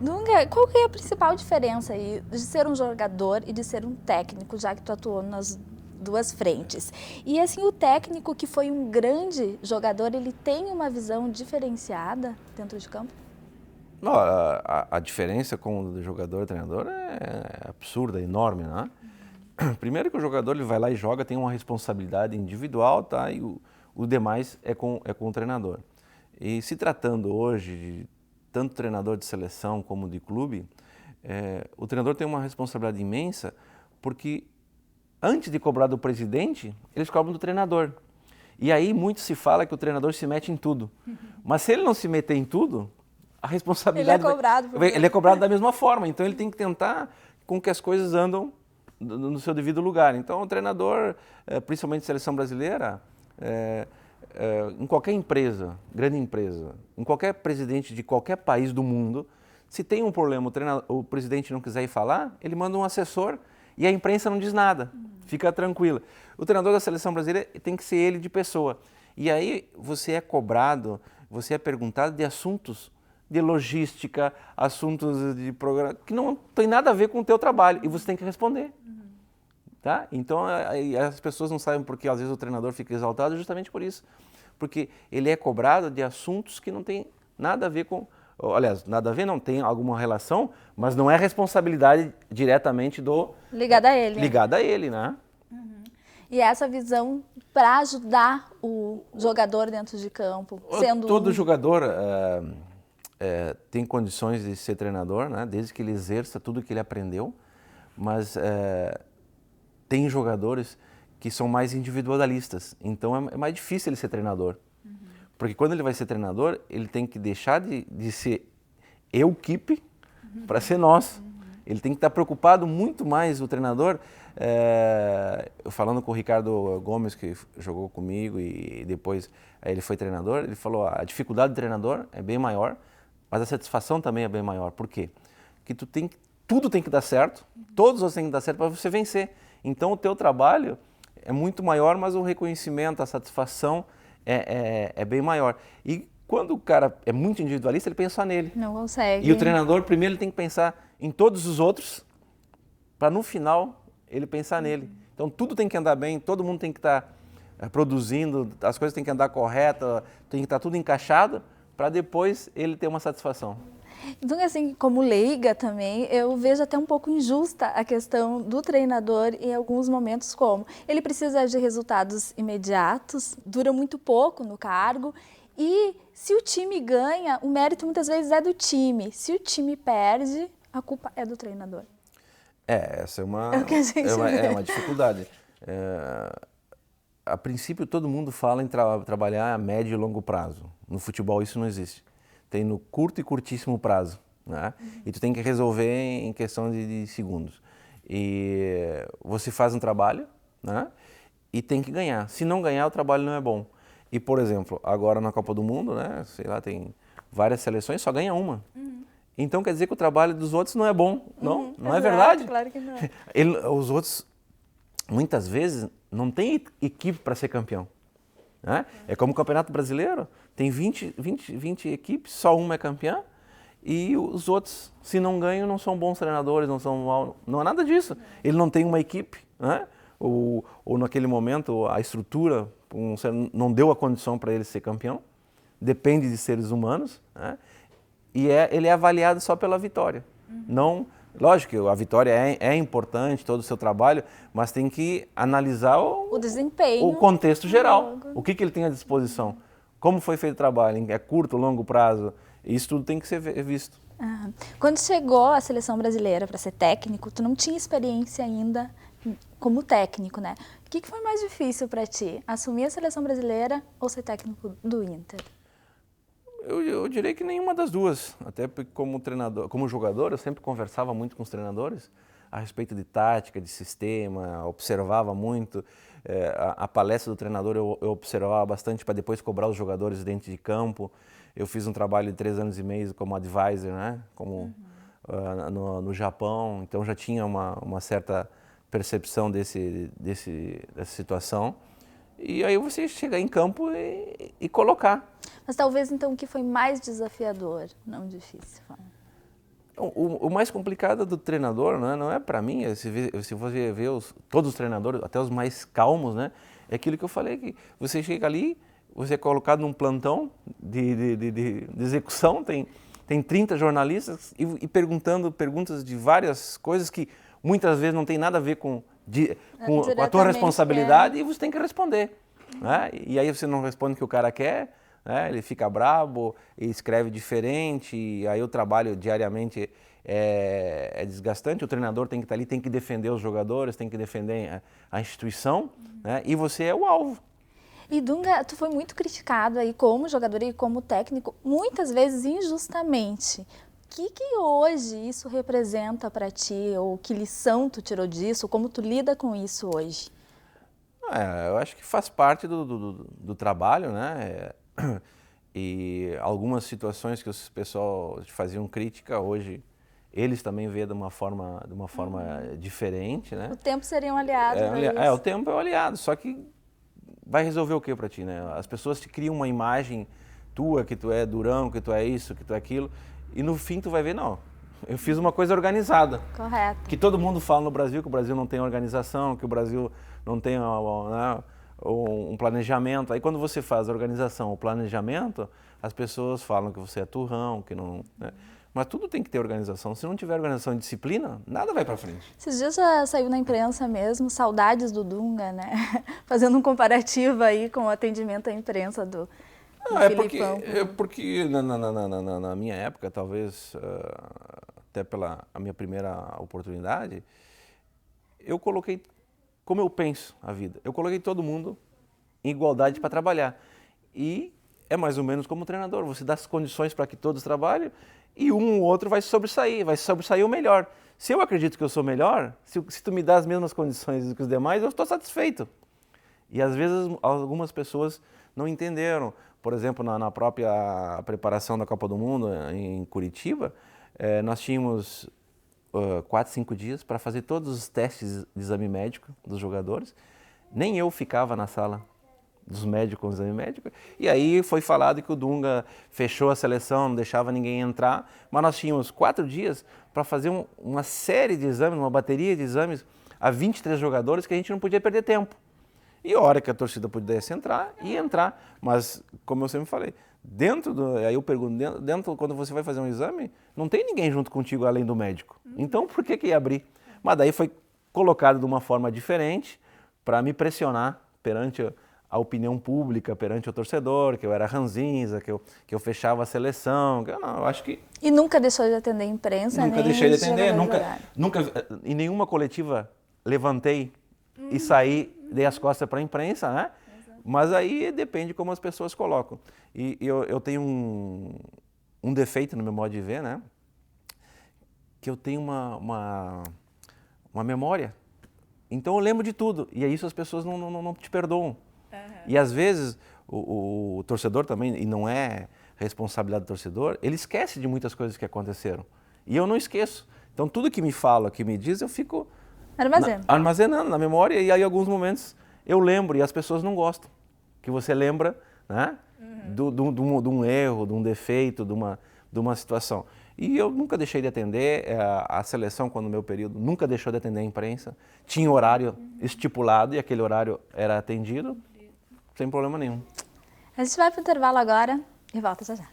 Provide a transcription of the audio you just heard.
Dunga, qual que é a principal diferença aí de ser um jogador e de ser um técnico, já que tu atuou nas duas frentes? E assim, o técnico que foi um grande jogador, ele tem uma visão diferenciada dentro de campo? Não, a diferença com o jogador e treinador é absurda, enorme, né? Primeiro que o jogador ele vai lá e joga, tem uma responsabilidade individual, tá? E o demais é com o treinador. E se tratando hoje de tanto treinador de seleção como de clube, o treinador tem uma responsabilidade imensa, porque antes de cobrar do presidente, eles cobram do treinador. E aí muito se fala que o treinador se mete em tudo. Mas se ele não se meter em tudo, a responsabilidade ele é cobrado da mesma forma. Então ele tem que tentar com que as coisas andam no seu devido lugar. Então o treinador, principalmente seleção brasileira, em qualquer empresa, grande empresa, em qualquer presidente de qualquer país do mundo, se tem um problema, o presidente não quiser ir falar, ele manda um assessor e a imprensa não diz nada, fica tranquila. O treinador da seleção brasileira tem que ser ele de pessoa. E aí você é cobrado, você é perguntado de assuntos de logística, assuntos de programa, que não tem nada a ver com o teu trabalho, e você tem que responder. Tá? Então as pessoas não sabem porque às vezes o treinador fica exaltado justamente por isso. Porque ele é cobrado de assuntos que não tem nada a ver com... Aliás, nada a ver, não tem alguma relação, mas não é responsabilidade diretamente do... Ligada a ele. Ligada a ele, né? E essa visão para ajudar o jogador dentro de campo, sendo... Todo jogador tem condições de ser treinador, né? Desde que ele exerça tudo que ele aprendeu, mas tem jogadores que são mais individualistas, então é mais difícil ele ser treinador. Porque quando ele vai ser treinador, ele tem que deixar de ser eu-equipe para ser nós. Ele tem que estar preocupado muito mais, o treinador, falando com o Ricardo Gomes, que jogou comigo e depois ele foi treinador, ele falou a dificuldade do treinador é bem maior, mas a satisfação também é bem maior. Por quê? Porque tudo tem que dar certo, todos os têm que dar certo para você vencer. Então o teu trabalho é muito maior, mas o reconhecimento, a satisfação é bem maior. E quando o cara é muito individualista, ele pensa só nele. Não consegue. E o treinador, primeiro, ele tem que pensar em todos os outros, para no final ele pensar nele. Então tudo tem que andar bem, todo mundo tem que estar produzindo, as coisas têm que andar correta, tem que estar tudo encaixado, para depois ele ter uma satisfação. Então, assim, como leiga também, eu vejo até um pouco injusta a questão do treinador em alguns momentos, como ele precisa de resultados imediatos, dura muito pouco no cargo, e se o time ganha, o mérito muitas vezes é do time. Se o time perde, a culpa é do treinador. Essa é uma, É o que a gente vê. uma dificuldade. A princípio, todo mundo fala em trabalhar a médio e longo prazo. No futebol isso não existe. Tem no curto e curtíssimo prazo, né? E tu tem que resolver em questão de segundos. E você faz um trabalho, né? E tem que ganhar. Se não ganhar, o trabalho não é bom. E, por exemplo, agora na Copa do Mundo, né? Sei lá, tem várias seleções, só ganha uma. Então quer dizer que o trabalho dos outros não é bom, não? Não é verdade? Claro que não. Os outros, muitas vezes, não têm equipe para ser campeão. Né? É como o Campeonato Brasileiro, tem 20 equipes, só uma é campeã, e os outros, se não ganham, não são bons treinadores, não há nada disso. Ele não tem uma equipe, né? ou naquele momento a estrutura não deu a condição para ele ser campeão, depende de seres humanos, né? E ele é avaliado só pela vitória. Não, lógico que a vitória é importante, todo o seu trabalho, mas tem que analisar O desempenho. o contexto geral. O que ele tem à disposição. Como foi feito o trabalho, é curto, longo prazo. Isso tudo tem que ser visto. Quando chegou à seleção brasileira para ser técnico, tu não tinha experiência ainda como técnico, né? O que foi mais difícil para ti? Assumir a seleção brasileira ou ser técnico do Inter? Eu diria que nenhuma das duas. Até porque como treinador, como jogador, eu sempre conversava muito com os treinadores a respeito de tática, de sistema, observava muito. A palestra do treinador eu observava bastante para depois cobrar os jogadores dentro de campo. Eu fiz um trabalho de 3 anos e meio como advisor, né? No Japão, então já tinha uma certa percepção dessa situação. E aí você chegar em campo e colocar. Mas talvez então o que foi mais desafiador, não difícil. O mais complicado do treinador, né, não é para mim, se você vê todos os treinadores, até os mais calmos, né, é aquilo que eu falei, que você chega ali, você é colocado num plantão de execução, tem 30 jornalistas e perguntando perguntas de várias coisas que muitas vezes não tem nada a ver com a tua responsabilidade e você tem que responder. Né? E aí você não responde o que o cara quer, né? Ele fica brabo, escreve diferente, e aí o trabalho diariamente é desgastante, o treinador tem que estar ali, tem que defender os jogadores, tem que defender a instituição, né? E você é o alvo. E Dunga, tu foi muito criticado aí como jogador e como técnico, muitas vezes injustamente. O que hoje isso representa para ti? Ou que lição tu tirou disso? Como tu lida com isso hoje? Eu acho que faz parte do trabalho, né? E algumas situações que os pessoal faziam crítica, hoje eles também vêem de uma forma diferente, né? O tempo seria um aliado para isso. O tempo é um aliado, só que vai resolver o que para ti, né? As pessoas te criam uma imagem tua, que tu é durão, que tu é isso, que tu é aquilo, e no fim tu vai ver, não, eu fiz uma coisa organizada. Correto. Que todo mundo fala no Brasil, que o Brasil não tem organização, que o Brasil não tem um planejamento. Aí quando você faz a organização, o planejamento, as pessoas falam que você é turrão, que não... Né? Mas tudo tem que ter organização. Se não tiver organização e disciplina, nada vai para frente. Esses dias já saiu na imprensa mesmo, saudades do Dunga, né? Fazendo um comparativo aí com o atendimento à imprensa do Filipão. Porque na minha época, talvez até pela a minha primeira oportunidade, eu coloquei, como eu penso a vida, eu coloquei todo mundo em igualdade para trabalhar. E é mais ou menos como treinador, você dá as condições para que todos trabalhem e um ou outro vai sobressair o melhor. Se eu acredito que eu sou melhor, se tu me dá as mesmas condições do que os demais, eu estou satisfeito. E às vezes algumas pessoas não entenderam. Por exemplo, na própria preparação da Copa do Mundo em Curitiba, nós tínhamos 4, 5 dias para fazer todos os testes de exame médico dos jogadores. Nem eu ficava na sala dos médicos com o exame médico. E aí foi falado que o Dunga fechou a seleção, não deixava ninguém entrar, mas nós tínhamos 4 dias para fazer uma série de exames, uma bateria de exames a 23 jogadores que a gente não podia perder tempo. E a hora que a torcida pudesse entrar, ia entrar. Mas, como eu sempre falei, aí eu pergunto, dentro quando você vai fazer um exame, não tem ninguém junto contigo além do médico. Então, por que ia abrir? Mas daí foi colocado de uma forma diferente para me pressionar perante a opinião pública, perante o torcedor, que eu era ranzinza, que eu fechava a seleção. Eu acho que... E nunca deixou de atender a imprensa? Nunca deixei de atender, nunca em nenhuma coletiva levantei e saí, dei as costas para a imprensa, né? Exato. Mas aí depende como as pessoas colocam. E eu tenho um defeito no meu modo de ver, né? Que eu tenho uma memória. Então eu lembro de tudo. E é isso as pessoas não te perdoam. Uhum. E às vezes o torcedor também, e não é responsabilidade do torcedor, ele esquece de muitas coisas que aconteceram. E eu não esqueço. Então tudo que me fala, que me diz, eu fico... armazenando na memória, e aí em alguns momentos eu lembro e as pessoas não gostam. Que você lembra, né, de um erro, de um defeito, de uma situação. E eu nunca deixei de atender a seleção, quando no meu período, nunca deixou de atender a imprensa. Tinha horário estipulado e aquele horário era atendido sem problema nenhum. A gente vai para o intervalo agora e volta já já.